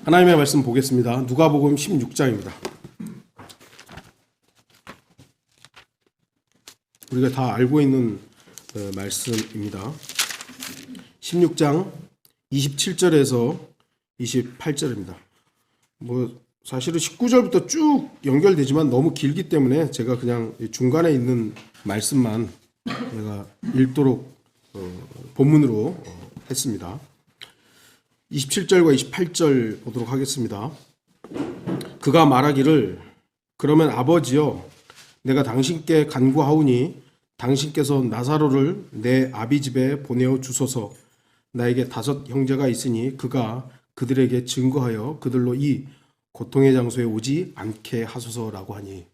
하나님의 말씀 보겠습니다. 누가복음 16장입니다. 우리가 다 알고 있는 말씀입니다. 16장 27절에서 28절입니다. 사실은 19절부터 쭉 연결되지만 너무 길기 때문에 제가 그냥 중간에 있는 말씀만 내가 읽도록 본문으로 했습니다. 27절과 28절 보도록 하겠습니다. 그가 말하기를 그러면 아버지여 내가 당신께 간구하오니 당신께서 나사로를 내 아비 집에 보내어 주소서. 나에게 5 형제가 있으니 그가 그들에게 증거하여 그들로 이 고통의 장소에 오지 않게 하소서라고 하니.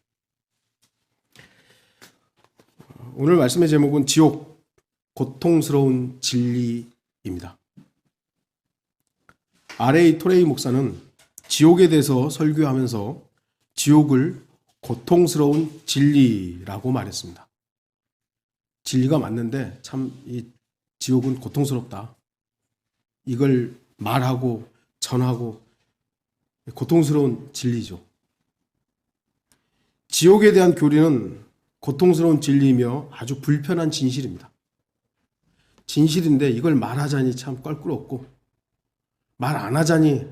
오늘 말씀의 제목은 지옥, 고통스러운 진리입니다. R.A. 토레이 목사는 지옥에 대해서 설교하면서 지옥을 고통스러운 진리라고 말했습니다. 진리가 맞는데 참 이 지옥은 고통스럽다. 이걸 말하고 전하고 고통스러운 진리죠. 지옥에 대한 교리는 고통스러운 진리이며 아주 불편한 진실입니다. 진실인데 이걸 말하자니 참 껄끄럽고 말 안 하자니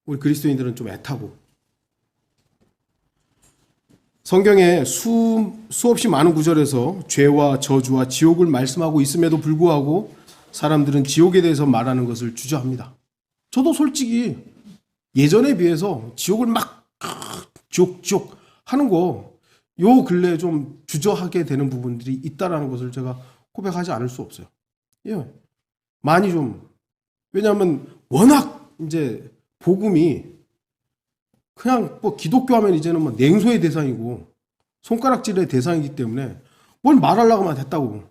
우리 그리스도인들은 좀 애타고. 성경에 수없이 많은 구절에서 죄와 저주와 지옥을 말씀하고 있음에도 불구하고 사람들은 지옥에 대해서 말하는 것을 주저합니다. 저도 솔직히 예전에 비해서 지옥을 막 지옥 하는 거 요 근래에 좀 주저하게 되는 부분들이 있다라는 것을 제가 고백하지 않을 수 없어요. 예. 많이 좀. 왜냐하면 워낙 이제 복음이 그냥 기독교 하면 이제는 냉소의 대상이고 손가락질의 대상이기 때문에 뭘 말하려고 하면 됐다고.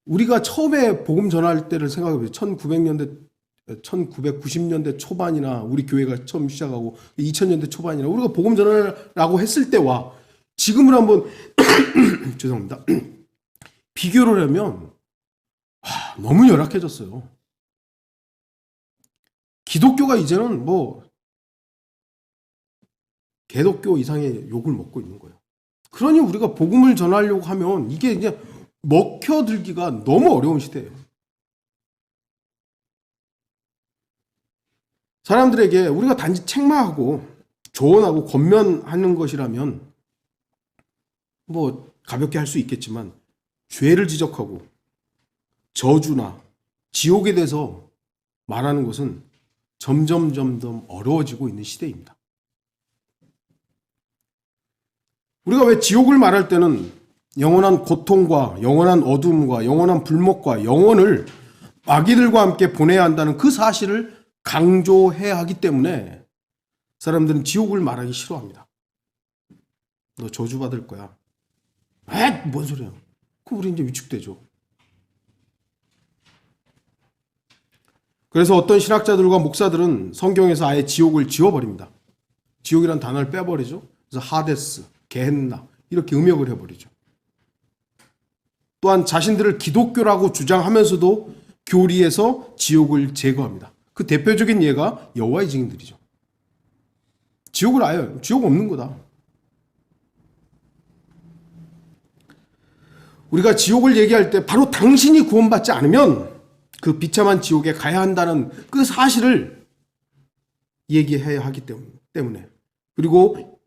우리가 처음에 복음 전할 때를 생각해보세요. 1990년대 초반이나 우리 교회가 처음 시작하고 2000년대 초반이나 우리가 복음 전하라고 했을 때와 지금을 한번 죄송합니다. 비교를 하면 너무 열악해졌어요. 기독교가 이제는 개독교 이상의 욕을 먹고 있는 거예요. 그러니 우리가 복음을 전하려고 하면 이게 이제 먹혀들기가 너무 어려운 시대예요. 사람들에게 우리가 단지 책망하고 조언하고 권면하는 것이라면 가볍게 할 수 있겠지만 죄를 지적하고 저주나 지옥에 대해서 말하는 것은 점점 어려워지고 있는 시대입니다. 우리가 왜 지옥을 말할 때는 영원한 고통과 영원한 어둠과 영원한 불목과 영혼을 마귀들과 함께 보내야 한다는 그 사실을 강조해야 하기 때문에 사람들은 지옥을 말하기 싫어합니다. 너 저주받을 거야. 뭔 소리야. 그럼 우리 이제 위축되죠. 그래서 어떤 신학자들과 목사들은 성경에서 아예 지옥을 지워버립니다. 지옥이란 단어를 빼버리죠. 그래서 하데스, 게헨나 이렇게 음역을 해버리죠. 또한 자신들을 기독교라고 주장하면서도 교리에서 지옥을 제거합니다. 그 대표적인 예가 여호와의 증인들이죠. 지옥 없는 거다. 우리가 지옥을 얘기할 때 바로 당신이 구원받지 않으면 그 비참한 지옥에 가야 한다는 그 사실을 얘기해야 하기 때문에. 그리고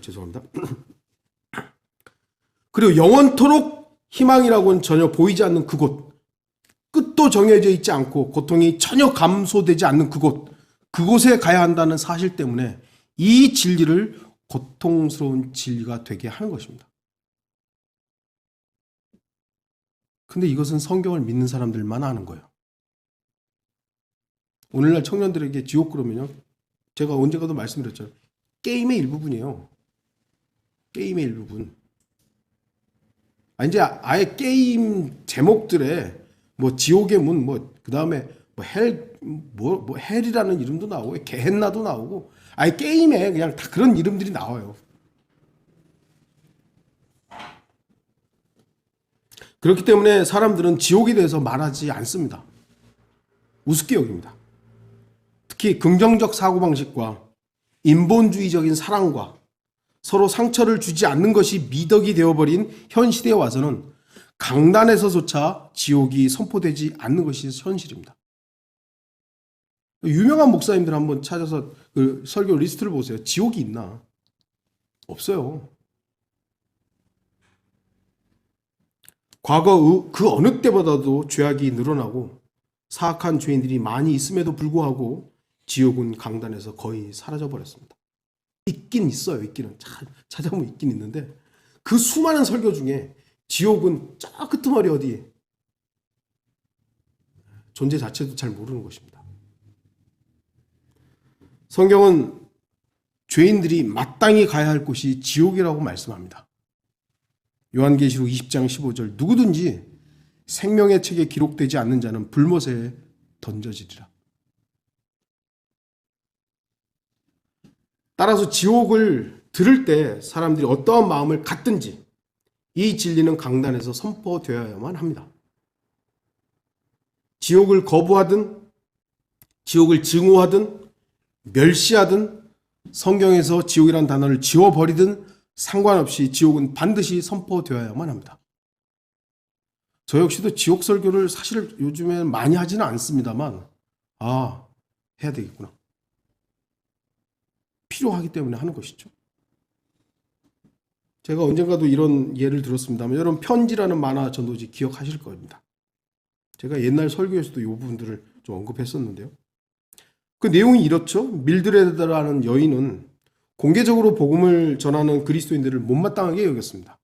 죄송합니다. 그리고 영원토록 희망이라고는 전혀 보이지 않는 그곳, 끝도 정해져 있지 않고 고통이 전혀 감소되지 않는 그곳에 가야 한다는 사실 때문에 이 진리를 고통스러운 진리가 되게 하는 것입니다. 근데 이것은 성경을 믿는 사람들만 아는 거예요. 오늘날 청년들에게 지옥 그러면요, 제가 언젠가도 말씀드렸죠. 게임의 일부분이에요. 게임의 일부분. 이제 아예 게임 제목들에 지옥의 문, 그 다음에 헬이라는 이름도 나오고, 게헨나도 나오고, 아예 게임에 그냥 다 그런 이름들이 나와요. 그렇기 때문에 사람들은 지옥에 대해서 말하지 않습니다. 우습게 여깁니다. 특히 긍정적 사고방식과 인본주의적인 사랑과 서로 상처를 주지 않는 것이 미덕이 되어버린 현 시대에 와서는 강단에서조차 지옥이 선포되지 않는 것이 현실입니다. 유명한 목사님들 한번 찾아서 그 설교 리스트를 보세요. 지옥이 있나? 없어요. 과거 그 어느 때보다도 죄악이 늘어나고 사악한 죄인들이 많이 있음에도 불구하고 지옥은 강단에서 거의 사라져버렸습니다. 있긴 있어요. 있기는 찾아보면 있긴 있는데 그 수많은 설교 중에 지옥은 저 끄트머리 어디 존재 자체도 잘 모르는 것입니다. 성경은 죄인들이 마땅히 가야 할 곳이 지옥이라고 말씀합니다. 요한계시록 20장 15절 누구든지 생명의 책에 기록되지 않는 자는 불못에 던져지리라. 따라서 지옥을 들을 때 사람들이 어떠한 마음을 갖든지 이 진리는 강단에서 선포되어야만 합니다. 지옥을 거부하든 지옥을 증오하든 멸시하든 성경에서 지옥이라는 단어를 지워버리든 상관없이 지옥은 반드시 선포되어야만 합니다. 저 역시도 지옥 설교를 사실 요즘에는 많이 하지는 않습니다만 해야 되겠구나. 필요하기 때문에 하는 것이죠. 제가 언젠가도 이런 예를 들었습니다만 여러분 편지라는 만화 전도지 기억하실 겁니다. 제가 옛날 설교에서도 이 부분들을 좀 언급했었는데요. 그 내용이 이렇죠. 밀드레드라는 여인은 공개적으로 복음을 전하는 그리스도인들을 못마땅하게 여겼습니다.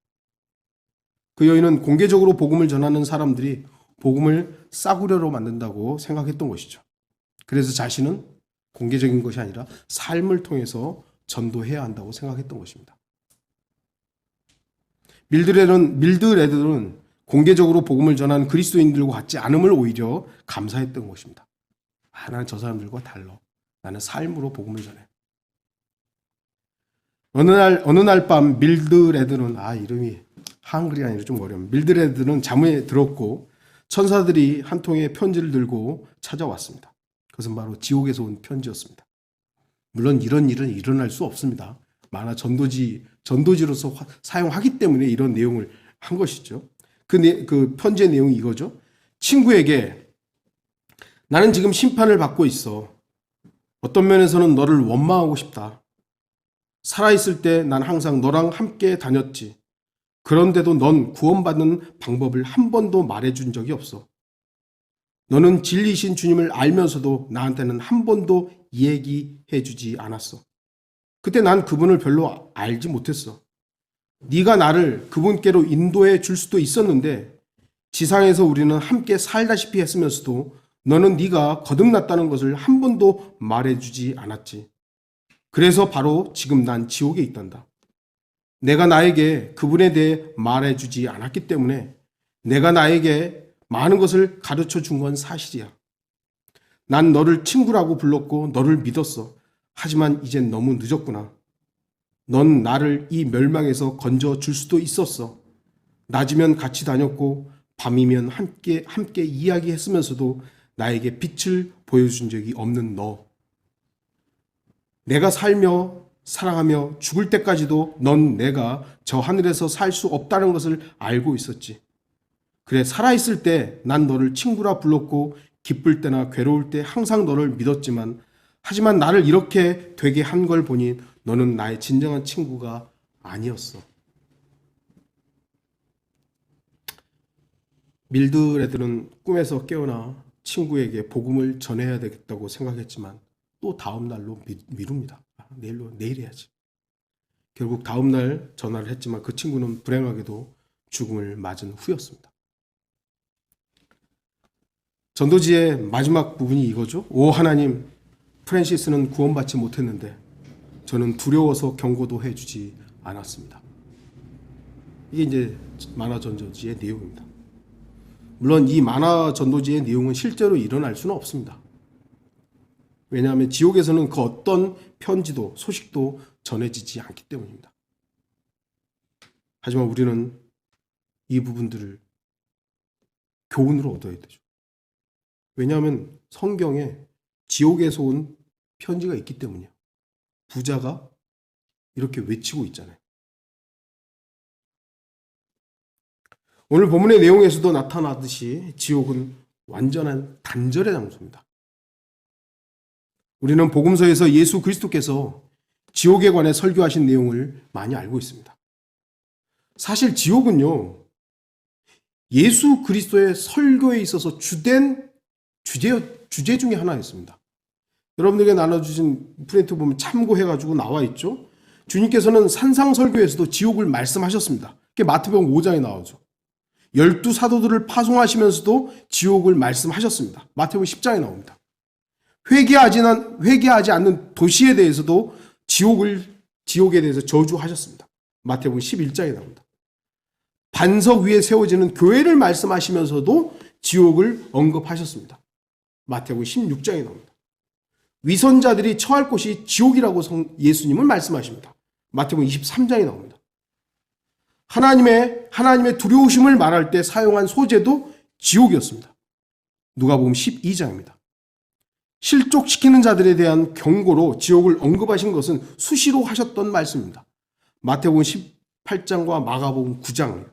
그 여인은 공개적으로 복음을 전하는 사람들이 복음을 싸구려로 만든다고 생각했던 것이죠. 그래서 자신은 공개적인 것이 아니라 삶을 통해서 전도해야 한다고 생각했던 것입니다. 밀드레드는 공개적으로 복음을 전하는 그리스도인들과 같지 않음을 오히려 감사했던 것입니다. 나는 저 사람들과 달라. 나는 삶으로 복음을 전해. 어느 날 밤 밀드레드는 이름이 한글이 아니라 좀 어려운 밀드레드는 잠에 들었고 천사들이 한 통의 편지를 들고 찾아왔습니다. 그것은 바로 지옥에서 온 편지였습니다. 물론 이런 일은 일어날 수 없습니다. 만화 전도지로서 사용하기 때문에 이런 내용을 한 것이죠. 그 편지의 내용이 이거죠. 친구에게 나는 지금 심판을 받고 있어. 어떤 면에서는 너를 원망하고 싶다. 살아있을 때 난 항상 너랑 함께 다녔지. 그런데도 넌 구원받는 방법을 한 번도 말해준 적이 없어. 너는 진리이신 주님을 알면서도 나한테는 한 번도 얘기해주지 않았어. 그때 난 그분을 별로 알지 못했어. 네가 나를 그분께로 인도해 줄 수도 있었는데 지상에서 우리는 함께 살다시피 했으면서도 너는 네가 거듭났다는 것을 한 번도 말해주지 않았지. 그래서 바로 지금 난 지옥에 있단다. 내가 나에게 그분에 대해 말해주지 않았기 때문에 내가 나에게 많은 것을 가르쳐 준 건 사실이야. 난 너를 친구라고 불렀고 너를 믿었어. 하지만 이젠 너무 늦었구나. 넌 나를 이 멸망에서 건져줄 수도 있었어. 낮이면 같이 다녔고 밤이면 함께 이야기했으면서도 나에게 빛을 보여준 적이 없는 너. 내가 살며 사랑하며 죽을 때까지도 넌 내가 저 하늘에서 살 수 없다는 것을 알고 있었지. 그래, 살아있을 때 난 너를 친구라 불렀고 기쁠 때나 괴로울 때 항상 너를 믿었지만 하지만 나를 이렇게 되게 한 걸 보니 너는 나의 진정한 친구가 아니었어. 밀드레드는 꿈에서 깨어나 친구에게 복음을 전해야 되겠다고 생각했지만 또 다음 날로 미룹니다. 내일 해야지. 결국 다음 날 전화를 했지만 그 친구는 불행하게도 죽음을 맞은 후였습니다. 전도지의 마지막 부분이 이거죠. 오 하나님, 프랜시스는 구원받지 못했는데 저는 두려워서 경고도 해주지 않았습니다. 이게 이제 만화 전도지의 내용입니다. 물론 이 만화 전도지의 내용은 실제로 일어날 수는 없습니다. 왜냐하면 지옥에서는 그 어떤 편지도 소식도 전해지지 않기 때문입니다. 하지만 우리는 이 부분들을 교훈으로 얻어야 되죠. 왜냐하면 성경에 지옥에서 온 편지가 있기 때문이에요. 부자가 이렇게 외치고 있잖아요. 오늘 본문의 내용에서도 나타나듯이 지옥은 완전한 단절의 장소입니다. 우리는 복음서에서 예수 그리스도께서 지옥에 관해 설교하신 내용을 많이 알고 있습니다. 사실 지옥은요, 예수 그리스도의 설교에 있어서 주된 주제 중에 하나였습니다. 여러분들에게 나눠주신 프린트 보면 참고해가지고 나와 있죠. 주님께서는 산상설교에서도 지옥을 말씀하셨습니다. 그게 마태복음 5장에 나오죠. 12사도들을 파송하시면서도 지옥을 말씀하셨습니다. 마태복음 10장에 나옵니다. 회개하지 않는 도시에 대해서도 지옥에 대해서 저주하셨습니다. 마태복음 11장에 나옵니다. 반석 위에 세워지는 교회를 말씀하시면서도 지옥을 언급하셨습니다. 마태복음 16장에 나옵니다. 위선자들이 처할 곳이 지옥이라고 예수님은 말씀하십니다. 마태복음 23장에 나옵니다. 하나님의 두려우심을 말할 때 사용한 소재도 지옥이었습니다. 누가복음 12장입니다. 실족시키는 자들에 대한 경고로 지옥을 언급하신 것은 수시로 하셨던 말씀입니다. 마태복음 18장과 마가복음 9장이에요.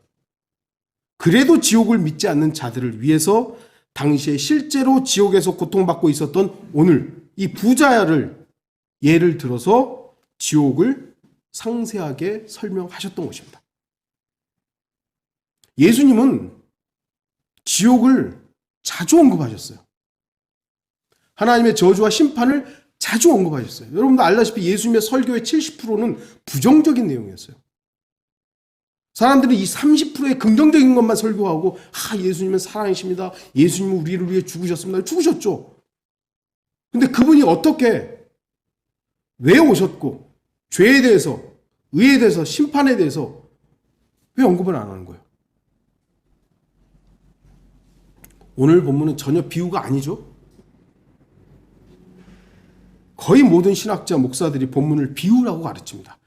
그래도 지옥을 믿지 않는 자들을 위해서 당시에 실제로 지옥에서 고통받고 있었던 오늘 이 부자를 예를 들어서 지옥을 상세하게 설명하셨던 것입니다. 예수님은 지옥을 자주 언급하셨어요. 하나님의 저주와 심판을 자주 언급하셨어요. 여러분도 알다시피 예수님의 설교의 70%는 부정적인 내용이었어요. 사람들은 이 30%의 긍정적인 것만 설교하고 예수님은 사랑이십니다. 예수님은 우리를 위해 죽으셨습니다. 죽으셨죠. 근데 그분이 왜 오셨고 죄에 대해서, 의에 대해서, 심판에 대해서 왜 언급을 안 하는 거예요? 오늘 본문은 전혀 비유가 아니죠. 거의 모든 신학자, 목사들이 본문을 비유라고 가르칩니다.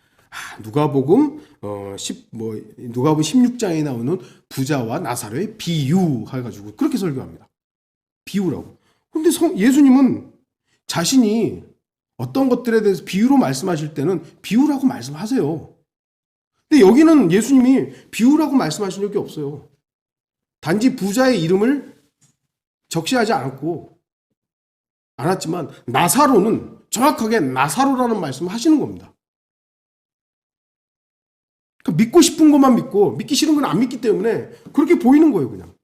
누가복음 16장에 나오는 부자와 나사로의 비유 해가지고 그렇게 설교합니다. 비유라고. 근데 예수님은 자신이 어떤 것들에 대해서 비유로 말씀하실 때는 비유라고 말씀하세요. 근데 여기는 예수님이 비유라고 말씀하신 적이 없어요. 단지 부자의 이름을 적시하지 않았지만 나사로는 정확하게 나사로라는 말씀을 하시는 겁니다. 그러니까 믿고 싶은 것만 믿고 믿기 싫은 건 안 믿기 때문에 그렇게 보이는 거예요, 그냥.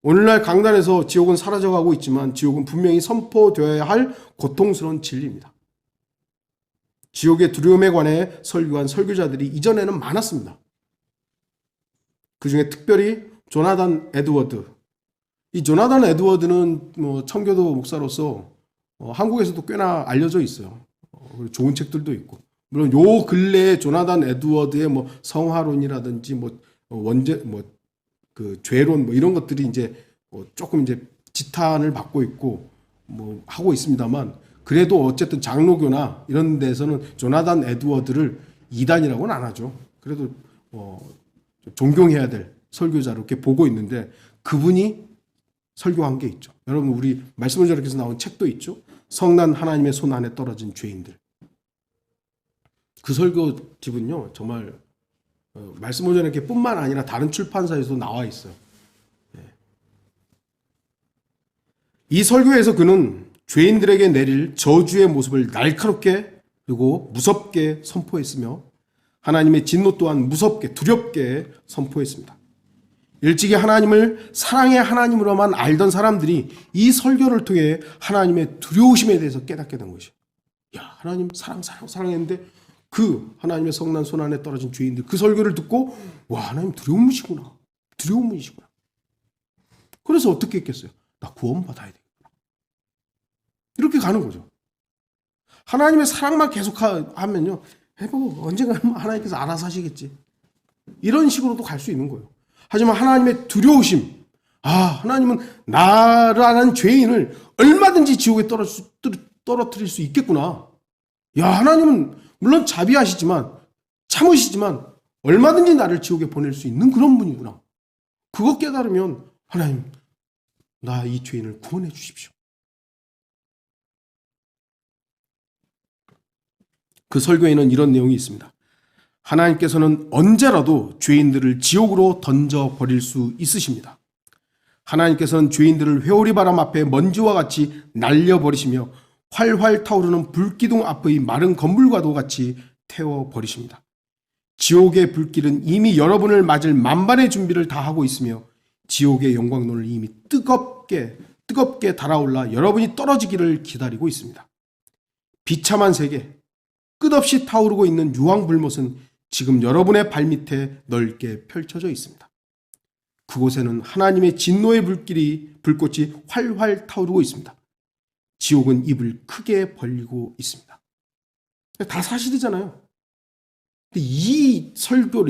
오늘날 강단에서 지옥은 사라져가고 있지만 지옥은 분명히 선포되어야 할 고통스러운 진리입니다. 지옥의 두려움에 관해 설교한 설교자들이 이전에는 많았습니다. 그 중에 특별히 조나단 에드워드. 이 조나단 에드워드는 청교도 목사로서 한국에서도 꽤나 알려져 있어요. 좋은 책들도 있고. 물론 요 근래에 조나단 에드워드의 성화론이라든지 죄론 이런 것들이 이제 조금 이제 지탄을 받고 있고 하고 있습니다만, 그래도 어쨌든 장로교나 이런 데서는 조나단 에드워드를 이단이라고는 안 하죠. 그래도 존경해야 될 설교자로 이렇게 보고 있는데, 그분이 설교한 게 있죠. 여러분, 우리 말씀을 저렇게서 나온 책도 있죠. 성난 하나님의 손 안에 떨어진 죄인들. 그 설교집은요, 정말 말씀을 저렇게 뿐만 아니라 다른 출판사에서도 나와 있어요. 이 설교에서 그는 죄인들에게 내릴 저주의 모습을 날카롭게 그리고 무섭게 선포했으며 하나님의 진노 또한 무섭게 두렵게 선포했습니다. 일찍이 하나님을 사랑의 하나님으로만 알던 사람들이 이 설교를 통해 하나님의 두려우심에 대해서 깨닫게 된 것이에요. 하나님 사랑했는데 그 하나님의 성난 손 안에 떨어진 죄인들, 그 설교를 듣고 하나님 두려운 분이시구나. 그래서 어떻게 했겠어요? 나 구원받아야 되겠구나. 이렇게 가는 거죠. 하나님의 사랑만 계속 하면요, 언젠가 하나님께서 알아서 하시겠지. 이런 식으로도 갈 수 있는 거예요. 하지만 하나님의 두려우심, 하나님은 나라는 죄인을 얼마든지 지옥에 떨어뜨릴 수 있겠구나. 하나님은 물론 자비하시지만 참으시지만 얼마든지 나를 지옥에 보낼 수 있는 그런 분이구나. 그거 깨달으면 하나님, 나 이 죄인을 구원해 주십시오. 그 설교에는 이런 내용이 있습니다. 하나님께서는 언제라도 죄인들을 지옥으로 던져버릴 수 있으십니다. 하나님께서는 죄인들을 회오리 바람 앞에 먼지와 같이 날려버리시며 활활 타오르는 불기둥 앞의 마른 건물과도 같이 태워버리십니다. 지옥의 불길은 이미 여러분을 맞을 만반의 준비를 다 하고 있으며 지옥의 영광론을 이미 뜨겁게 달아올라 여러분이 떨어지기를 기다리고 있습니다. 비참한 세계, 끝없이 타오르고 있는 유황불못은 지금 여러분의 발밑에 넓게 펼쳐져 있습니다. 그곳에는 하나님의 진노의 불꽃이 활활 타오르고 있습니다. 지옥은 입을 크게 벌리고 있습니다. 다 사실이잖아요. 근데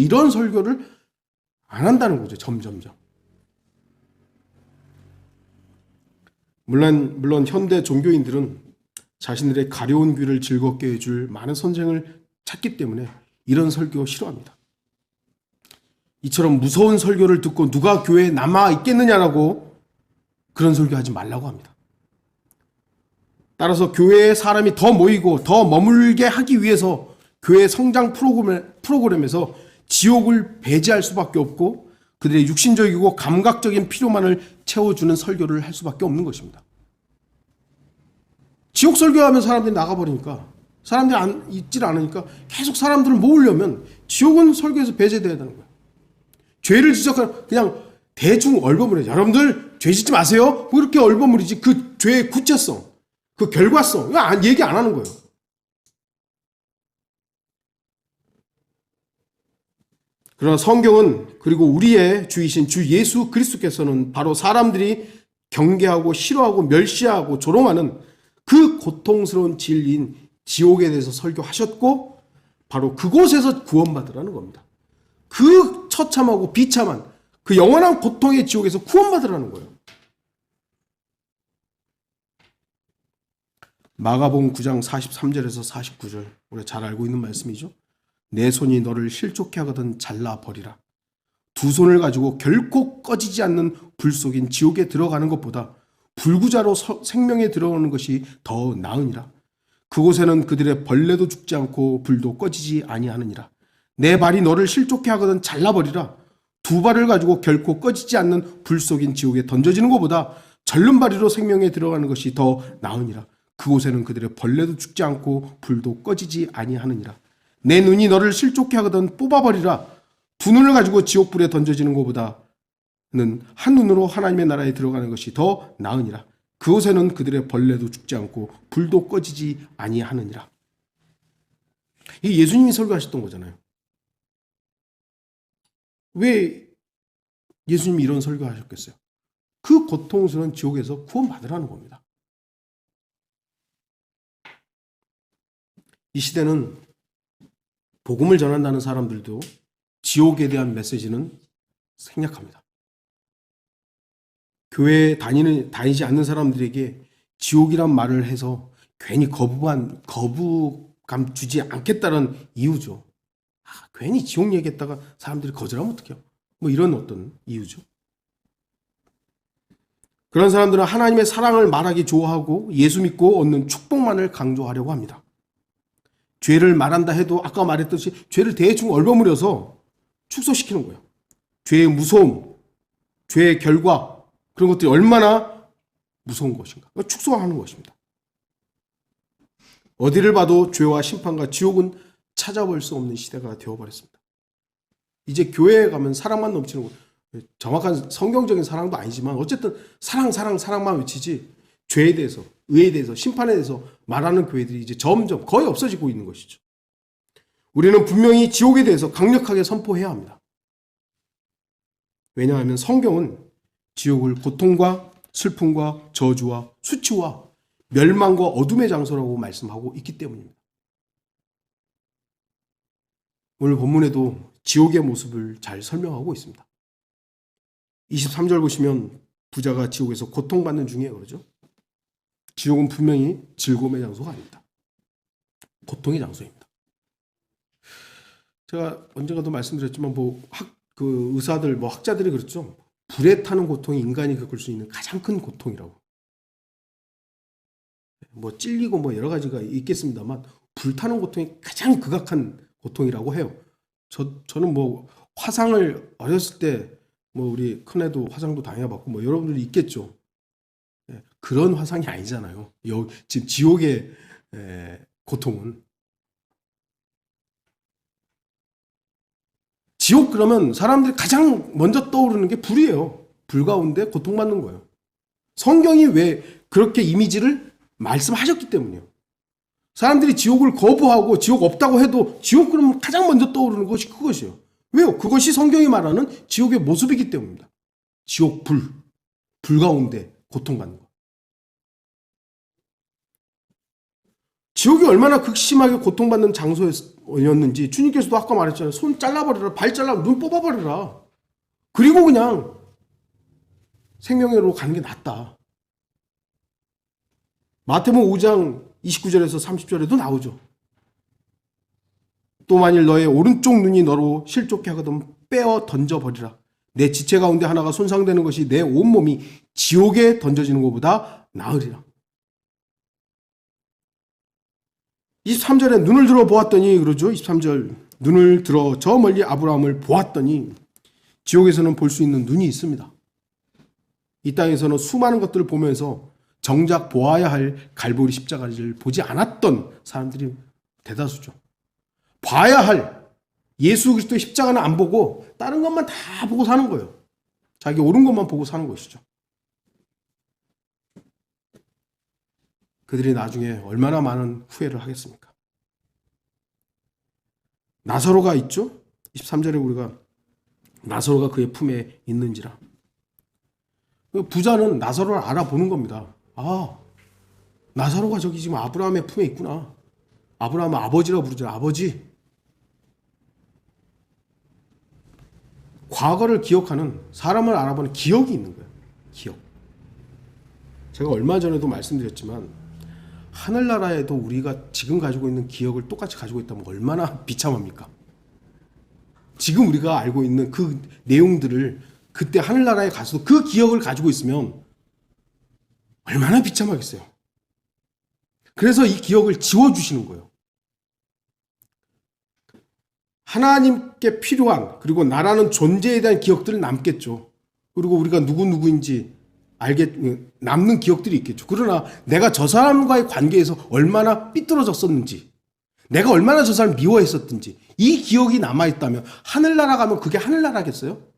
이런 설교를 안 한다는 거죠. 점점점. 물론 현대 종교인들은 자신들의 가려운 귀를 즐겁게 해줄 많은 선생을 찾기 때문에 이런 설교 싫어합니다. 이처럼 무서운 설교를 듣고 누가 교회에 남아 있겠느냐라고 그런 설교하지 말라고 합니다. 따라서 교회에 사람이 더 모이고 더 머물게 하기 위해서 교회 성장 프로그램에서 지옥을 배제할 수밖에 없고 그들의 육신적이고 감각적인 필요만을 채워주는 설교를 할 수밖에 없는 것입니다. 지옥 설교하면 사람들이 나가버리니까 사람들이 있질 않으니까 계속 사람들을 모으려면 지옥은 설교에서 배제돼야 되는 거예요. 죄를 지적하는 그냥 대충 얼버무려. 여러분들 죄 짓지 마세요. 뭐 이렇게 얼버무리지. 그 죄의 구체성, 그 결과성 이거 얘기 안 하는 거예요. 그러나 성경은 그리고 우리의 주이신 주 예수 그리스도께서는 바로 사람들이 경계하고 싫어하고 멸시하고 조롱하는 그 고통스러운 진리인 지옥에 대해서 설교하셨고 바로 그곳에서 구원받으라는 겁니다. 그 처참하고 비참한 그 영원한 고통의 지옥에서 구원받으라는 거예요. 마가복음 9장 43절에서 49절 우리가 잘 알고 있는 말씀이죠. 내 손이 너를 실족해 하거든 잘라버리라. 두 손을 가지고 결코 꺼지지 않는 불 속인 지옥에 들어가는 것보다 불구자로 생명에 들어가는 것이 더 나으니라. 그곳에는 그들의 벌레도 죽지 않고 불도 꺼지지 아니하느니라. 내 발이 너를 실족해 하거든 잘라버리라. 두 발을 가지고 결코 꺼지지 않는 불 속인 지옥에 던져지는 것보다 절름발이로 생명에 들어가는 것이 더 나으니라. 그곳에는 그들의 벌레도 죽지 않고 불도 꺼지지 아니하느니라. 내 눈이 너를 실족해 하거든 뽑아버리라. 두 눈을 가지고 지옥불에 던져지는 것보다는 한 눈으로 하나님의 나라에 들어가는 것이 더 나으니라. 그곳에는 그들의 벌레도 죽지 않고 불도 꺼지지 아니하느니라. 이게 예수님이 설교하셨던 거잖아요. 왜 예수님이 이런 설교하셨겠어요? 그 고통스러운 지옥에서 구원받으라는 겁니다. 이 시대는 복음을 전한다는 사람들도 지옥에 대한 메시지는 생략합니다. 교회에 다니지 않는 사람들에게 지옥이란 말을 해서 괜히 거부감 주지 않겠다는 이유죠. 괜히 지옥 얘기했다가 사람들이 거절하면 어떡해요? 뭐 이런 어떤 이유죠. 그런 사람들은 하나님의 사랑을 말하기 좋아하고 예수 믿고 얻는 축복만을 강조하려고 합니다. 죄를 말한다 해도 아까 말했듯이 죄를 대충 얼버무려서 축소시키는 거예요. 죄의 무서움, 죄의 결과 그런 것들이 얼마나 무서운 것인가. 축소하는 것입니다. 어디를 봐도 죄와 심판과 지옥은 찾아볼 수 없는 시대가 되어버렸습니다. 이제 교회에 가면 사랑만 넘치는 것, 정확한 성경적인 사랑도 아니지만 어쨌든 사랑만 외치지 죄에 대해서, 의에 대해서, 심판에 대해서 말하는 교회들이 이제 점점 거의 없어지고 있는 것이죠. 우리는 분명히 지옥에 대해서 강력하게 선포해야 합니다. 왜냐하면 성경은 지옥을 고통과 슬픔과 저주와 수치와 멸망과 어둠의 장소라고 말씀하고 있기 때문입니다. 오늘 본문에도 지옥의 모습을 잘 설명하고 있습니다. 23절 보시면 부자가 지옥에서 고통받는 중에 그러죠. 지옥은 분명히 즐거움의 장소가 아닙니다. 고통의 장소입니다. 제가 언젠가도 말씀드렸지만 의사들, 학자들이 그렇죠. 불에 타는 고통이 인간이 겪을 수 있는 가장 큰 고통이라고. 찔리고 여러 가지가 있겠습니다만 불타는 고통이 가장 극악한 고통이라고 해요. 저는 뭐 화상을 어렸을 때 뭐 우리 큰애도 화상도 당해봤고 뭐 여러분들이 있겠죠. 그런 화상이 아니잖아요. 지금 지옥의 고통은. 지옥 그러면 사람들이 가장 먼저 떠오르는 게 불이에요. 불 가운데 고통받는 거예요. 성경이 왜 그렇게 이미지를 말씀하셨기 때문이에요. 사람들이 지옥을 거부하고 지옥 없다고 해도 지옥 그러면 가장 먼저 떠오르는 것이 그것이에요. 왜요? 그것이 성경이 말하는 지옥의 모습이기 때문입니다. 지옥 불 가운데 고통받는 거. 지옥이 얼마나 극심하게 고통받는 장소였는지 주님께서도 아까 말했잖아요. 손 잘라버려라, 발 잘라, 눈 뽑아버려라. 그리고 그냥 생명회로 가는 게 낫다. 마태복음 5장 29절에서 30절에도 나오죠. 또 만일 너의 오른쪽 눈이 너로 실족해 하거든 빼어 던져버리라. 내 지체 가운데 하나가 손상되는 것이 내 온몸이 지옥에 던져지는 것보다 나으리라. 23절에 눈을 들어 보았더니 그러죠. 23절 눈을 들어 저 멀리 아브라함을 보았더니 지옥에서는 볼 수 있는 눈이 있습니다. 이 땅에서는 수많은 것들을 보면서 정작 보아야 할 갈보리 십자가를 보지 않았던 사람들이 대다수죠. 봐야 할 예수 그리스도의 십자가는 안 보고 다른 것만 다 보고 사는 거예요. 자기 옳은 것만 보고 사는 것이죠. 그들이 나중에 얼마나 많은 후회를 하겠습니까? 나사로가 있죠? 23절에 우리가 나사로가 그의 품에 있는지라. 부자는 나사로를 알아보는 겁니다. 아, 나사로가 저기 지금 아브라함의 품에 있구나. 아브라함은 아버지라고 부르죠. 아버지. 과거를 기억하는, 사람을 알아보는 기억이 있는 거예요. 기억. 제가 얼마 전에도 말씀드렸지만 하늘나라에도 우리가 지금 가지고 있는 기억을 똑같이 가지고 있다면 얼마나 비참합니까? 지금 우리가 알고 있는 그 내용들을 그때 하늘나라에 가서도 그 기억을 가지고 있으면 얼마나 비참하겠어요. 그래서 이 기억을 지워주시는 거예요. 하나님께 필요한, 그리고 나라는 존재에 대한 기억들은 남겠죠. 그리고 우리가 누구인지 남는 기억들이 있겠죠. 그러나 내가 저 사람과의 관계에서 얼마나 삐뚤어졌었는지, 내가 얼마나 저 사람을 미워했었든지 이 기억이 남아있다면 하늘나라 가면 그게 하늘나라겠어요?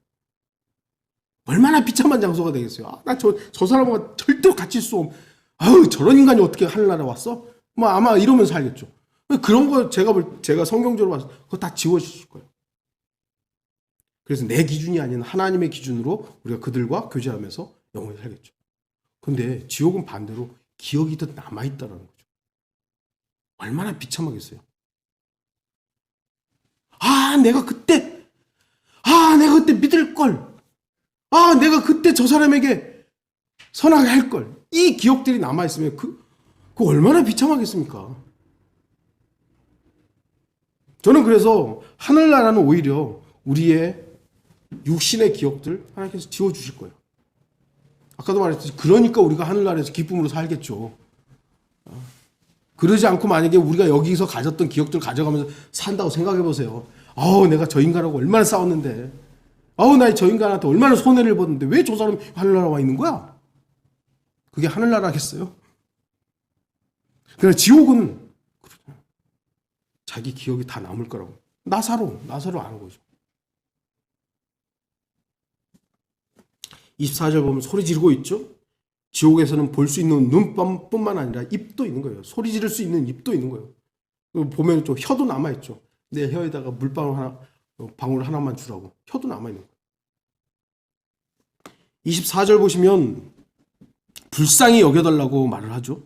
얼마나 비참한 장소가 되겠어요. 아, 나 저 사람과 절대로 같이 수 없. 아유, 저런 인간이 어떻게 하늘나라 왔어? 뭐 아마 이러면서 살겠죠. 그런 거 제가 성경적으로 봐서 그거 다 지워주실 거예요. 그래서 내 기준이 아닌 하나님의 기준으로 우리가 그들과 교제하면서 영원히 살겠죠. 근데 지옥은 반대로 기억이 더 남아있다는 거죠. 얼마나 비참하겠어요. 내가 그때 믿을 걸. 내가 그때 저 사람에게 선하게 할 걸. 이 기억들이 남아있으면 그 얼마나 비참하겠습니까? 저는 그래서 하늘나라는 오히려 우리의 육신의 기억들 하나님께서 지워주실 거예요. 아까도 말했듯이 그러니까 우리가 하늘나라에서 기쁨으로 살겠죠. 그러지 않고 만약에 우리가 여기서 가졌던 기억들 가져가면서 산다고 생각해 보세요. 내가 저 인간하고 얼마나 싸웠는데, 나 저 인간한테 얼마나 손해를 봤는데 왜 저 사람이 하늘나라 와 있는 거야? 그게 하늘나라겠어요? 그러나 지옥은 자기 기억이 다 남을 거라고. 나사로 아는 거죠. 24절 보면 소리 지르고 있죠? 지옥에서는 볼 수 있는 눈뿐만 아니라 입도 있는 거예요. 소리 지를 수 있는 입도 있는 거예요. 보면 좀 혀도 남아있죠. 내 혀에다가 방울 하나만 주라고. 혀도 남아있는 거예요. 24절 보시면 불쌍히 여겨달라고 말을 하죠.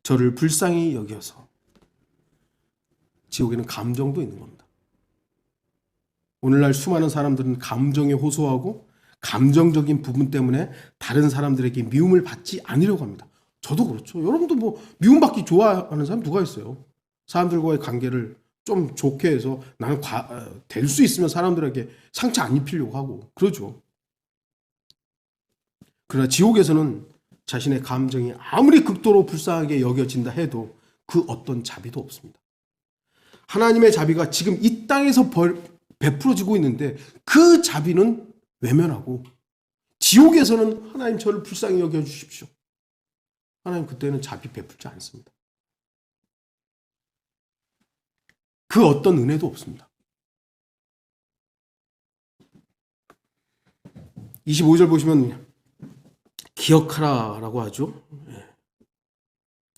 저를 불쌍히 여겨서. 지옥에는 감정도 있는 겁니다. 오늘날 수많은 사람들은 감정에 호소하고 감정적인 부분 때문에 다른 사람들에게 미움을 받지 않으려고 합니다. 저도 그렇죠. 여러분도 뭐 미움받기 좋아하는 사람 누가 있어요? 사람들과의 관계를 좀 좋게 해서 나는 될 수 있으면 사람들에게 상처 안 입히려고 하고 그러죠. 그러나 지옥에서는 자신의 감정이 아무리 극도로 불쌍하게 여겨진다 해도 그 어떤 자비도 없습니다. 하나님의 자비가 지금 이 땅에서 베풀어지고 있는데 그 자비는 외면하고 지옥에서는 하나님 저를 불쌍히 여겨주십시오. 하나님 그때는 자비 베풀지 않습니다. 그 어떤 은혜도 없습니다. 25절 보시면 기억하라라고 하죠.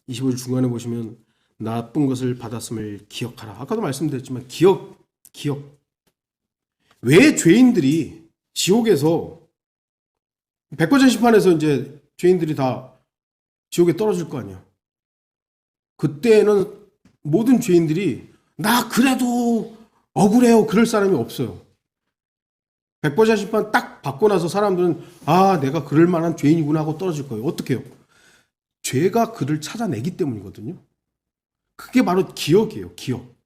25절 중간에 보시면 나쁜 것을 받았음을 기억하라. 아까도 말씀드렸지만 기억. 왜 죄인들이 지옥에서 백보자 심판에서 이제 죄인들이 다 지옥에 떨어질 거 아니에요. 그때는 모든 죄인들이 나 그래도 억울해요. 그럴 사람이 없어요. 백보자 심판 딱 받고 나서 사람들은 아 내가 그럴 만한 죄인이구나 하고 떨어질 거예요. 어떻게 해요? 죄가 그를 찾아내기 때문이거든요. 그게 바로 기억이에요. 기억.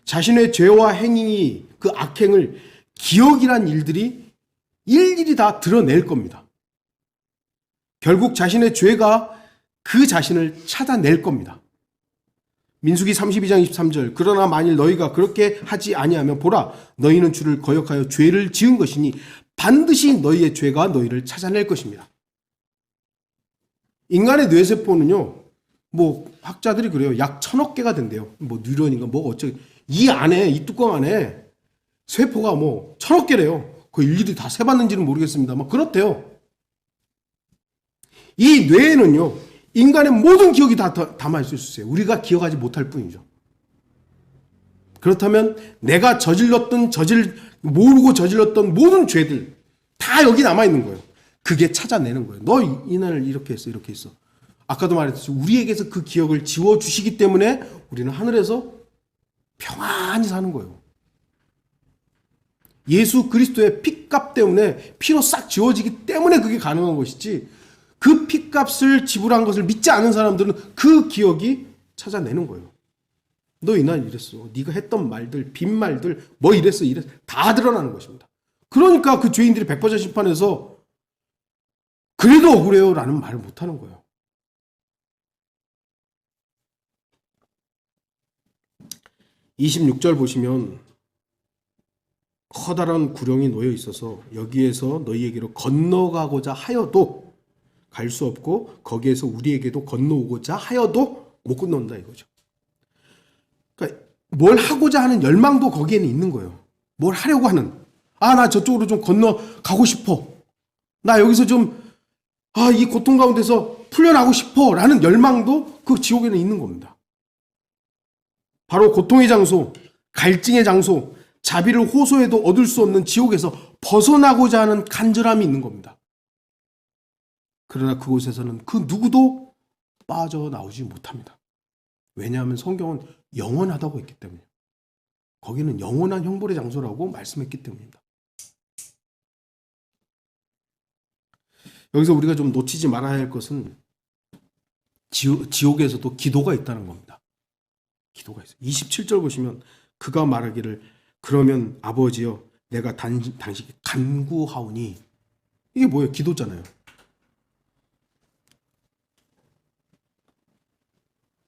자신의 죄와 행위, 그 악행을 기억이란 일들이 일일이 다 드러낼 겁니다. 결국 자신의 죄가 그 자신을 찾아낼 겁니다. 민수기 32장 23절 그러나 만일 너희가 그렇게 하지 아니하면 보라 너희는 주를 거역하여 죄를 지은 것이니 반드시 너희의 죄가 너희를 찾아낼 것입니다. 인간의 뇌세포는요. 뭐 학자들이 그래요. 약 1000억 개가 된대요. 뭐 뉴런인가 뭐 어쩌고 이 안에 이 뚜껑 안에 세포가 뭐 1000억 개래요. 그 일일이 다 세봤는지는 모르겠습니다만 그렇대요. 이 뇌에는요. 인간의 모든 기억이 다 담아있을 수 있어요. 우리가 기억하지 못할 뿐이죠. 그렇다면 내가 모르고 저질렀던 모든 죄들 다 여기 남아있는 거예요. 그게 찾아내는 거예요. 너 이날 이렇게 했어 이렇게 했어. 아까도 말했듯이 우리에게서 그 기억을 지워주시기 때문에 우리는 하늘에서 평안히 사는 거예요. 예수 그리스도의 피값 때문에 피로 싹 지워지기 때문에 그게 가능한 것이지 그 피값을 지불한 것을 믿지 않은 사람들은 그 기억이 찾아내는 거예요. 너 이날 이랬어. 네가 했던 말들, 빈말들, 뭐 이랬어 다 드러나는 것입니다. 그러니까 그 죄인들이 백보자 심판에서 그래도 억울해요 라는 말을 못하는 거예요. 26절 보시면 커다란 구렁이 놓여 있어서 여기에서 너희에게로 건너가고자 하여도 갈 수 없고 거기에서 우리에게도 건너오고자 하여도 못 건너온다 이거죠. 그러니까 뭘 하고자 하는 열망도 거기에는 있는 거예요. 뭘 하려고 하는 나 저쪽으로 좀 건너가고 싶어. 나 여기서 좀 이 고통 가운데서 풀려나고 싶어 라는 열망도 그 지옥에는 있는 겁니다. 바로 고통의 장소, 갈증의 장소, 자비를 호소해도 얻을 수 없는 지옥에서 벗어나고자 하는 간절함이 있는 겁니다. 그러나 그곳에서는 그 누구도 빠져나오지 못합니다. 왜냐하면 성경은 영원하다고 했기 때문에 거기는 영원한 형벌의 장소라고 말씀했기 때문입니다. 여기서 우리가 좀 놓치지 말아야 할 것은 지옥에서도 기도가 있다는 겁니다. 기도가 있어요. 27절 보시면 그가 말하기를 그러면 아버지여 내가 당신께 간구하오니 이게 뭐예요? 기도잖아요.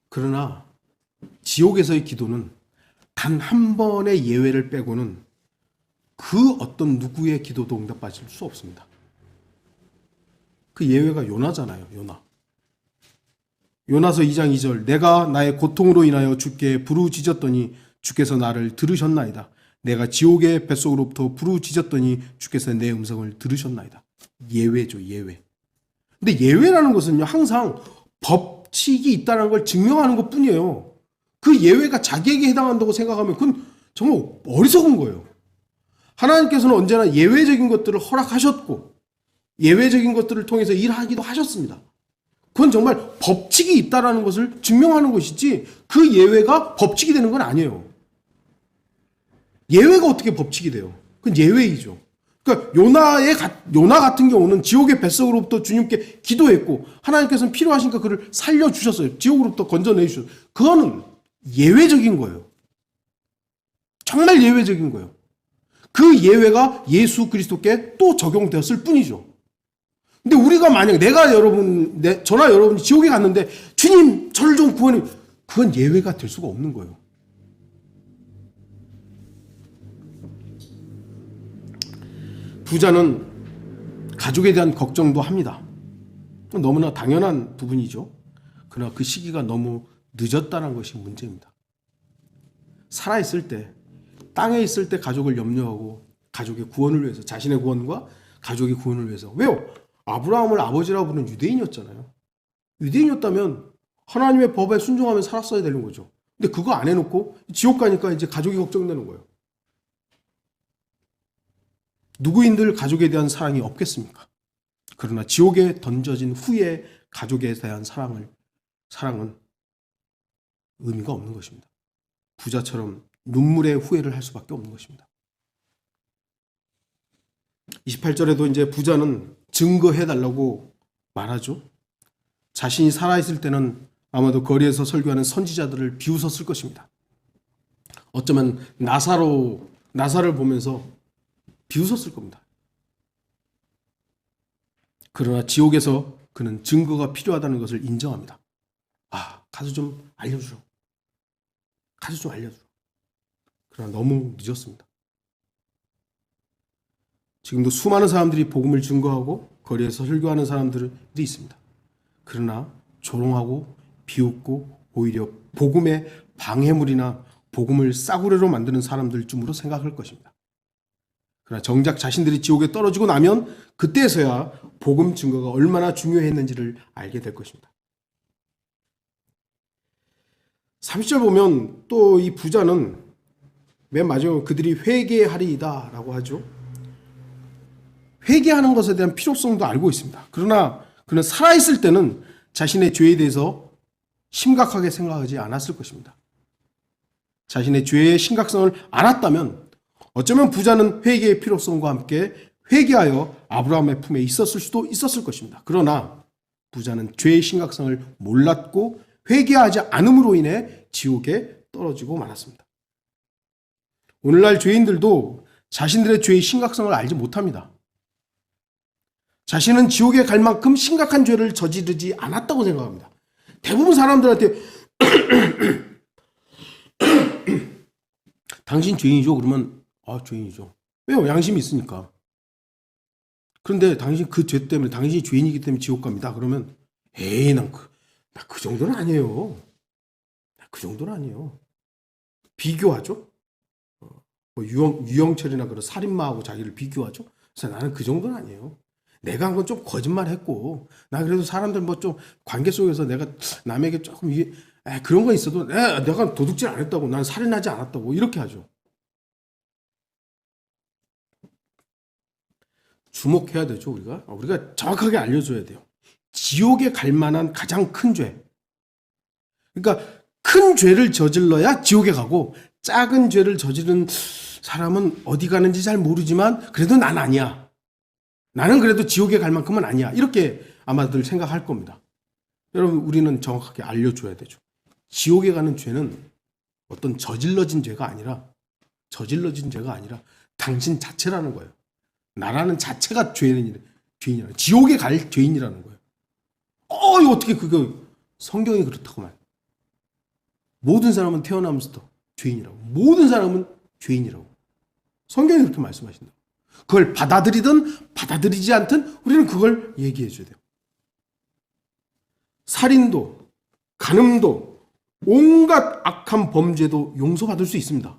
그러나 지옥에서의 기도는 단 한 번의 예외를 빼고는 그 어떤 누구의 기도도 응답받을 수 없습니다. 그 예외가 요나잖아요. 요나서 2장 2절 내가 나의 고통으로 인하여 주께 부르짖었더니 주께서 나를 들으셨나이다. 내가 지옥의 뱃속으로부터 부르짖었더니 주께서 내 음성을 들으셨나이다. 예외죠. 예외. 근데 예외라는 것은요. 항상 법칙이 있다는 걸 증명하는 것뿐이에요. 그 예외가 자기에게 해당한다고 생각하면 그건 정말 어리석은 거예요. 하나님께서는 언제나 예외적인 것들을 허락하셨고 예외적인 것들을 통해서 일하기도 하셨습니다. 그건 정말 법칙이 있다는 것을 증명하는 것이지 그 예외가 법칙이 되는 건 아니에요. 예외가 어떻게 법칙이 돼요? 그건 예외이죠. 그러니까 요나 같은 경우는 지옥의 뱃속으로부터 주님께 기도했고 하나님께서는 필요하시니까 그를 살려주셨어요. 지옥으로부터 건져내주셨어요. 그거는 예외적인 거예요. 정말 예외적인 거예요. 그 예외가 예수 그리스도께 또 적용되었을 뿐이죠. 근데 우리가 만약 저나 여러분이 지옥에 갔는데 주님 저를 좀 구원해. 그건 예외가 될 수가 없는 거예요. 부자는 가족에 대한 걱정도 합니다. 너무나 당연한 부분이죠. 그러나 그 시기가 너무 늦었다는 것이 문제입니다. 살아있을 때, 땅에 있을 때 가족을 염려하고 가족의 구원을 위해서, 자신의 구원과 가족의 구원을 위해서. 왜요? 아브라함을 아버지라고 부르는 유대인이었잖아요. 유대인이었다면 하나님의 법에 순종하며 살았어야 되는 거죠. 근데 그거 안 해놓고 지옥 가니까 이제 가족이 걱정되는 거예요. 누구인들 가족에 대한 사랑이 없겠습니까? 그러나 지옥에 던져진 후에 가족에 대한 사랑은 의미가 없는 것입니다. 부자처럼 눈물의 후회를 할 수밖에 없는 것입니다. 28절에도 이제 부자는 증거해달라고 말하죠. 자신이 살아있을 때는 아마도 거리에서 설교하는 선지자들을 비웃었을 것입니다. 어쩌면 나사를 보면서 비웃었을 겁니다. 그러나 지옥에서 그는 증거가 필요하다는 것을 인정합니다. 가서 좀 알려주라. 가서 좀 알려주라. 그러나 너무 늦었습니다. 지금도 수많은 사람들이 복음을 증거하고 거리에서 설교하는 사람들이 있습니다. 그러나 조롱하고 비웃고 오히려 복음의 방해물이나 복음을 싸구려로 만드는 사람들쯤으로 생각할 것입니다. 그러나 정작 자신들이 지옥에 떨어지고 나면 그때서야 복음 증거가 얼마나 중요했는지를 알게 될 것입니다. 30절 보면 또 이 부자는 맨 마지막에 그들이 회개하리이다 라고 하죠. 회개하는 것에 대한 필요성도 알고 있습니다. 그러나 그는 살아있을 때는 자신의 죄에 대해서 심각하게 생각하지 않았을 것입니다. 자신의 죄의 심각성을 알았다면 어쩌면 부자는 회개의 필요성과 함께 회개하여 아브라함의 품에 있었을 수도 있었을 것입니다. 그러나 부자는 죄의 심각성을 몰랐고 회개하지 않음으로 인해 지옥에 떨어지고 말았습니다. 오늘날 죄인들도 자신들의 죄의 심각성을 알지 못합니다. 자신은 지옥에 갈 만큼 심각한 죄를 저지르지 않았다고 생각합니다. 대부분 사람들한테 당신 죄인이죠? 그러면 죄인이죠. 왜요? 양심이 있으니까. 그런데 당신 그 죄 때문에 당신이 죄인이기 때문에 지옥 갑니다. 그러면 난 그 정도는 아니에요. 그 정도는 아니에요. 비교하죠. 유영철이나 그런 살인마하고 자기를 비교하죠. 그래서 나는 그 정도는 아니에요. 내가 한 건 좀 거짓말했고 나 그래도 사람들 좀 관계 속에서 내가 남에게 조금 그런 거 있어도 내가 도둑질 안 했다고, 난 살인하지 않았다고 이렇게 하죠. 주목해야 되죠. 우리가 정확하게 알려줘야 돼요. 지옥에 갈 만한 가장 큰 죄, 그러니까 큰 죄를 저질러야 지옥에 가고 작은 죄를 저지른 사람은 어디 가는지 잘 모르지만 그래도 난 아니야, 나는 그래도 지옥에 갈 만큼은 아니야, 이렇게 아마들 생각할 겁니다. 여러분, 우리는 정확하게 알려줘야 되죠. 지옥에 가는 죄는 어떤 저질러진 죄가 아니라 당신 자체라는 거예요. 나라는 자체가 죄인이라, 지옥에 갈 죄인이라는 거예요. 이거 어떻게 성경이 그렇다고 말. 모든 사람은 태어나면서부터 죄인이라고. 모든 사람은 죄인이라고. 성경이 그렇게 말씀하신다. 그걸 받아들이든 받아들이지 않든 우리는 그걸 얘기해 줘야 돼요. 살인도, 간음도, 온갖 악한 범죄도 용서받을 수 있습니다.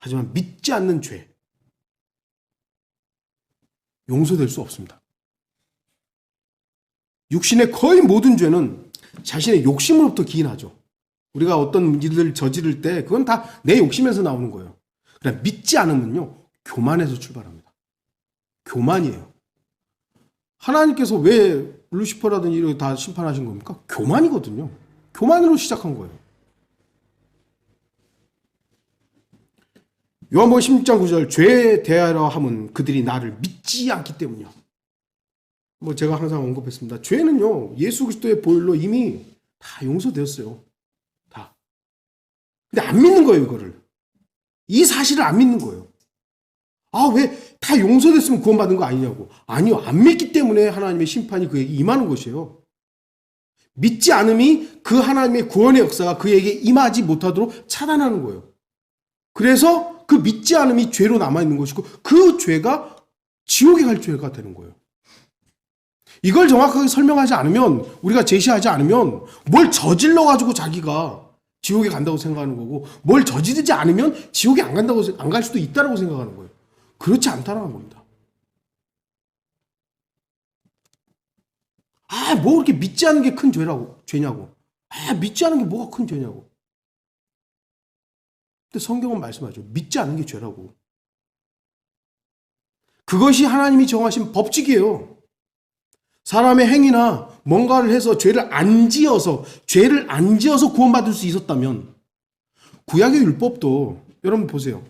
하지만 믿지 않는 죄, 용서될 수 없습니다. 육신의 거의 모든 죄는 자신의 욕심으로부터 기인하죠. 우리가 어떤 일을 저지를 때 그건 다 내 욕심에서 나오는 거예요. 그러나 믿지 않으면요, 교만에서 출발합니다. 교만이에요. 하나님께서 왜 루시퍼라든지 이렇게 다 심판하신 겁니까? 교만이거든요. 교만으로 시작한 거예요. 요한복음 16장 9절, 죄에 대하여 함은 그들이 나를 믿지 않기 때문이요. 제가 항상 언급했습니다. 죄는요, 예수 그리스도의 보혈로 이미 다 용서되었어요. 다. 근데 안 믿는 거예요, 이거를. 이 사실을 안 믿는 거예요. 왜 다 용서됐으면 구원받은 거 아니냐고. 아니요, 안 믿기 때문에 하나님의 심판이 그에게 임하는 것이에요. 믿지 않음이 그 하나님의 구원의 역사가 그에게 임하지 못하도록 차단하는 거예요. 그래서 그 믿지 않음이 죄로 남아있는 것이고 그 죄가 지옥에 갈 죄가 되는 거예요. 이걸 정확하게 설명하지 않으면, 우리가 제시하지 않으면 뭘 저질러가지고 자기가 지옥에 간다고 생각하는 거고, 뭘 저지르지 않으면 지옥에 안 갈 수도 있다고 생각하는 거예요. 그렇지 않다는 겁니다. 뭐 그렇게 믿지 않는 게 큰 죄냐고. 믿지 않는 게 뭐가 큰 죄냐고. 근데 성경은 말씀하죠. 믿지 않는 게 죄라고. 그것이 하나님이 정하신 법칙이에요. 사람의 행위나 뭔가를 해서 죄를 안 지어서 구원받을 수 있었다면, 구약의 율법도 여러분 보세요.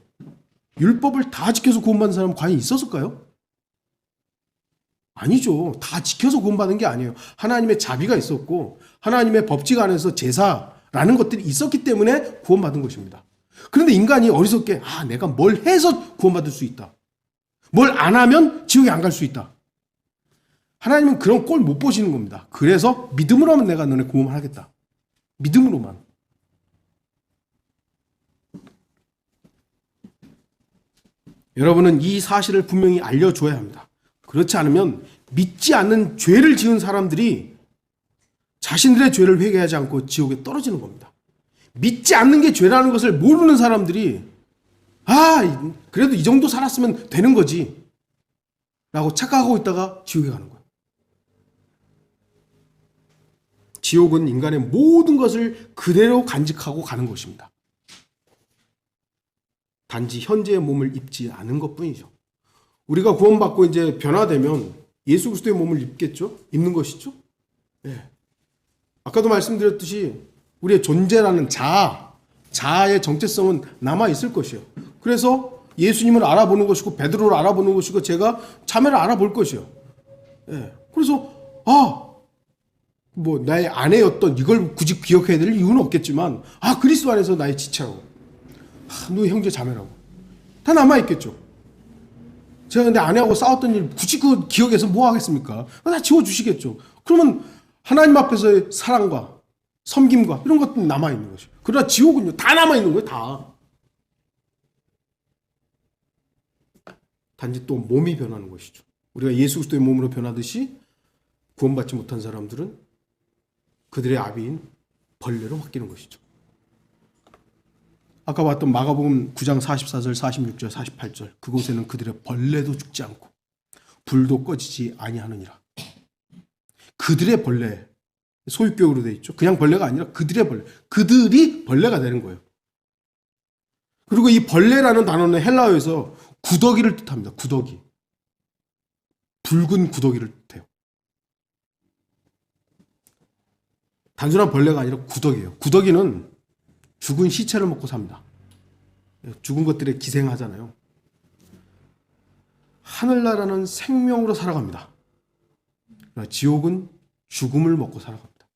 율법을 다 지켜서 구원받은 사람은 과연 있었을까요? 아니죠. 다 지켜서 구원받은 게 아니에요. 하나님의 자비가 있었고 하나님의 법칙 안에서 제사라는 것들이 있었기 때문에 구원받은 것입니다. 그런데 인간이 어리석게 내가 뭘 해서 구원받을 수 있다. 뭘 안 하면 지옥에 안 갈 수 있다. 하나님은 그런 꼴 못 보시는 겁니다. 그래서 믿음으로만 내가 너네 구원을 하겠다. 믿음으로만. 여러분은 이 사실을 분명히 알려줘야 합니다. 그렇지 않으면 믿지 않는 죄를 지은 사람들이 자신들의 죄를 회개하지 않고 지옥에 떨어지는 겁니다. 믿지 않는 게 죄라는 것을 모르는 사람들이 그래도 이 정도 살았으면 되는 거지 라고 착각하고 있다가 지옥에 가는 거예요. 지옥은 인간의 모든 것을 그대로 간직하고 가는 것입니다. 단지 현재의 몸을 입지 않은 것뿐이죠. 우리가 구원받고 이제 변화되면 예수 그리스도의 몸을 입는 것이죠. 네. 아까도 말씀드렸듯이 우리의 존재라는 자아의 정체성은 남아 있을 것이에요. 그래서 예수님을 알아보는 것이고 베드로를 알아보는 것이고 제가 자매를 알아볼 것이에요. 네. 그래서 나의 아내였던 이걸 굳이 기억해야 될 이유는 없겠지만 그리스도 안에서 나의 지체라고, 너의 형제 자매라고 다 남아 있겠죠. 제가 근데 아내하고 싸웠던 일 굳이 그 기억해서 뭐 하겠습니까? 다 지워주시겠죠. 그러면 하나님 앞에서의 사랑과 섬김과 이런 것들은 남아있는 것이에요. 그러나 지옥은요, 다 남아있는 거예요, 다. 단지 또 몸이 변하는 것이죠. 우리가 예수 그리스도의 몸으로 변하듯이 구원받지 못한 사람들은 그들의 아비인 벌레로 바뀌는 것이죠. 아까 봤던 마가복음 9장 44절, 46절, 48절 그곳에는 그들의 벌레도 죽지 않고 불도 꺼지지 아니하느니라. 그들의 벌레, 소유격으로 되어 있죠. 그냥 벌레가 아니라 그들의 벌레, 그들이 벌레가 되는 거예요. 그리고 이 벌레라는 단어는 헬라어에서 구더기를 뜻합니다. 구더기. 붉은 구더기를 뜻해요. 단순한 벌레가 아니라 구더기예요. 구더기는 죽은 시체를 먹고 삽니다. 죽은 것들에 기생하잖아요. 하늘나라는 생명으로 살아갑니다. 지옥은 죽음을 먹고 살아갑니다.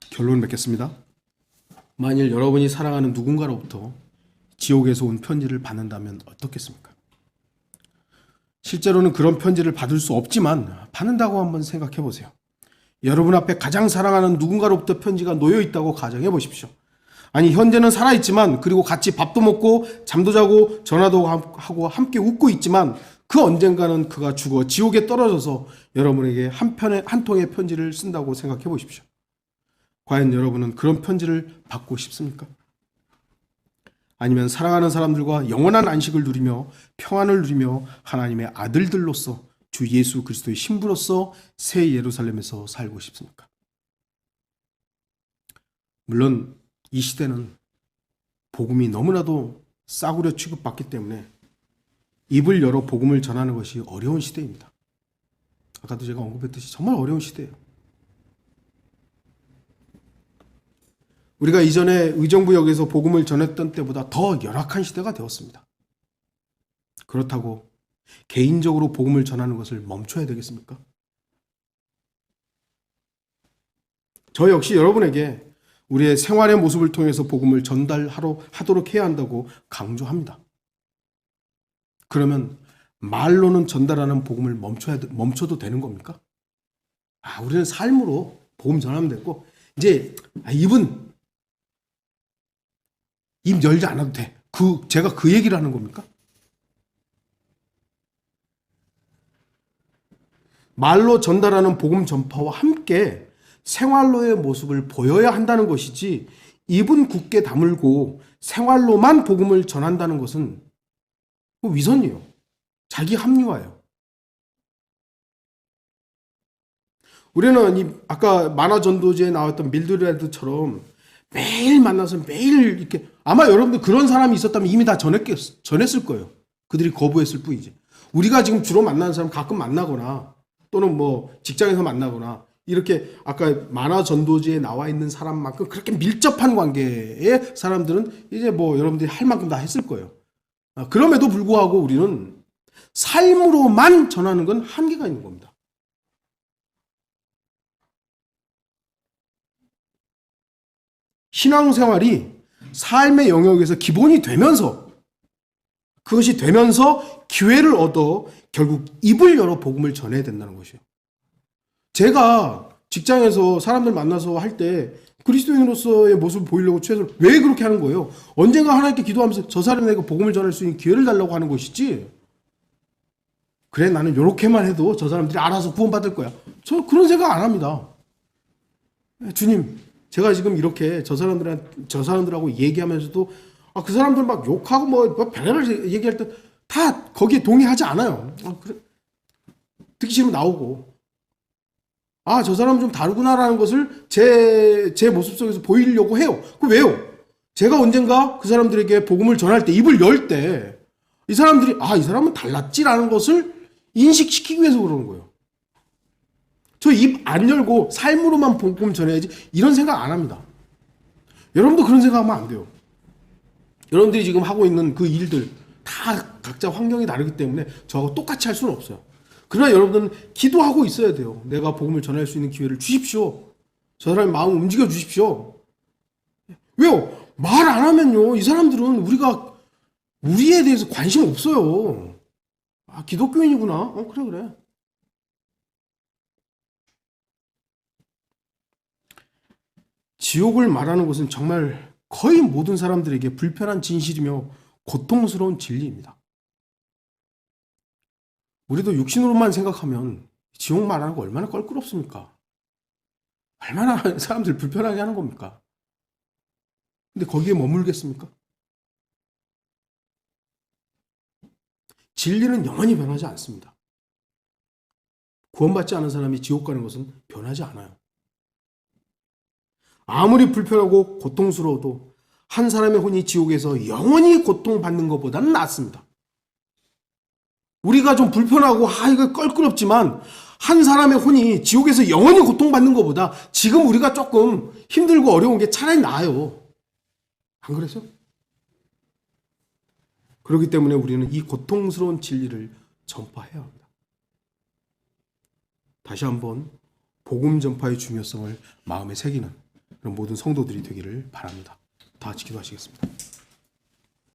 결론 맺겠습니다. 만일 여러분이 사랑하는 누군가로부터 지옥에서 온 편지를 받는다면 어떻겠습니까? 실제로는 그런 편지를 받을 수 없지만 받는다고 한번 생각해 보세요. 여러분 앞에 가장 사랑하는 누군가로부터 편지가 놓여 있다고 가정해 보십시오. 아니, 현재는 살아있지만, 그리고 같이 밥도 먹고 잠도 자고 전화도 하고 함께 웃고 있지만 그 언젠가는 그가 죽어 지옥에 떨어져서 여러분에게 한 통의 편지를 쓴다고 생각해 보십시오. 과연 여러분은 그런 편지를 받고 싶습니까? 아니면 사랑하는 사람들과 영원한 안식을 누리며 평안을 누리며 하나님의 아들들로서 주 예수 그리스도의 신부로서 새 예루살렘에서 살고 싶습니까? 물론 이 시대는 복음이 너무나도 싸구려 취급받기 때문에 입을 열어 복음을 전하는 것이 어려운 시대입니다. 아까도 제가 언급했듯이 정말 어려운 시대예요. 우리가 이전에 의정부역에서 복음을 전했던 때보다 더 열악한 시대가 되었습니다. 그렇다고 개인적으로 복음을 전하는 것을 멈춰야 되겠습니까? 저 역시 여러분에게 우리의 생활의 모습을 통해서 복음을 전달하도록 해야 한다고 강조합니다. 그러면 말로는 전달하는 복음을 멈춰도 되는 겁니까? 우리는 삶으로 복음 전하면 됐고, 이제 입은 입 열지 않아도 돼. 제가 그 얘기를 하는 겁니까? 말로 전달하는 복음 전파와 함께 생활로의 모습을 보여야 한다는 것이지, 입은 굳게 다물고 생활로만 복음을 전한다는 것은 위선이에요. 자기 합리화예요. 우리는 아까 만화 전도제에 나왔던 밀드레드처럼 매일 만나서 매일 이렇게, 아마 여러분들 그런 사람이 있었다면 이미 다 전했을 거예요. 그들이 거부했을 뿐이지. 우리가 지금 주로 만나는 사람 가끔 만나거나 또는 뭐 직장에서 만나거나 이렇게 아까 만화 전도제에 나와 있는 사람만큼 그렇게 밀접한 관계의 사람들은 이제 뭐 여러분들이 할 만큼 다 했을 거예요. 그럼에도 불구하고 우리는 삶으로만 전하는 건 한계가 있는 겁니다. 신앙생활이 삶의 영역에서 기본이 되면서, 그것이 되면서 기회를 얻어 결국 입을 열어 복음을 전해야 된다는 것이에요. 제가 직장에서 사람들 만나서 할 때 그리스도인으로서의 모습을 보이려고 최선을, 왜 그렇게 하는 거예요? 언젠가 하나님께 기도하면서 저 사람에게 복음을 전할 수 있는 기회를 달라고 하는 것이지, 그래 나는 이렇게만 해도 저 사람들이 알아서 구원받을 거야, 저 그런 생각 안 합니다. 주님, 제가 지금 이렇게 저 사람들하고 얘기하면서도 그 사람들 막 욕하고 뭐 별의별 얘기할 때 다 거기에 동의하지 않아요. 그래. 듣기 싫으면 나오고, 저 사람은 좀 다르구나라는 것을 제 모습 속에서 보이려고 해요. 그 왜요? 제가 언젠가 그 사람들에게 복음을 전할 때, 입을 열 때, 이 사람들이 이 사람은 달랐지라는 것을 인식시키기 위해서 그러는 거예요. 저 입 안 열고 삶으로만 복음 전해야지 이런 생각 안 합니다. 여러분도 그런 생각하면 안 돼요. 여러분들이 지금 하고 있는 그 일들 다 각자 환경이 다르기 때문에 저하고 똑같이 할 수는 없어요. 그러나 여러분들은 기도하고 있어야 돼요. 내가 복음을 전할 수 있는 기회를 주십시오. 저 사람의 마음을 움직여 주십시오. 왜요? 말 안 하면요, 이 사람들은 우리에 대해서 관심 없어요. 기독교인이구나. 그래. 지옥을 말하는 것은 정말 거의 모든 사람들에게 불편한 진실이며 고통스러운 진리입니다. 우리도 육신으로만 생각하면 지옥 말하는 거 얼마나 껄끄럽습니까? 얼마나 사람들 불편하게 하는 겁니까? 근데 거기에 머물겠습니까? 진리는 영원히 변하지 않습니다. 구원받지 않은 사람이 지옥 가는 것은 변하지 않아요. 아무리 불편하고 고통스러워도 한 사람의 혼이 지옥에서 영원히 고통받는 것보다는 낫습니다. 우리가 좀 불편하고 이거 껄끄럽지만 한 사람의 혼이 지옥에서 영원히 고통받는 것보다 지금 우리가 조금 힘들고 어려운 게 차라리 나아요. 안 그래서? 그렇기 때문에 우리는 이 고통스러운 진리를 전파해야 합니다. 다시 한번 복음 전파의 중요성을 마음에 새기는 그런 모든 성도들이 되기를 바랍니다. 다 같이 기도하시겠습니다.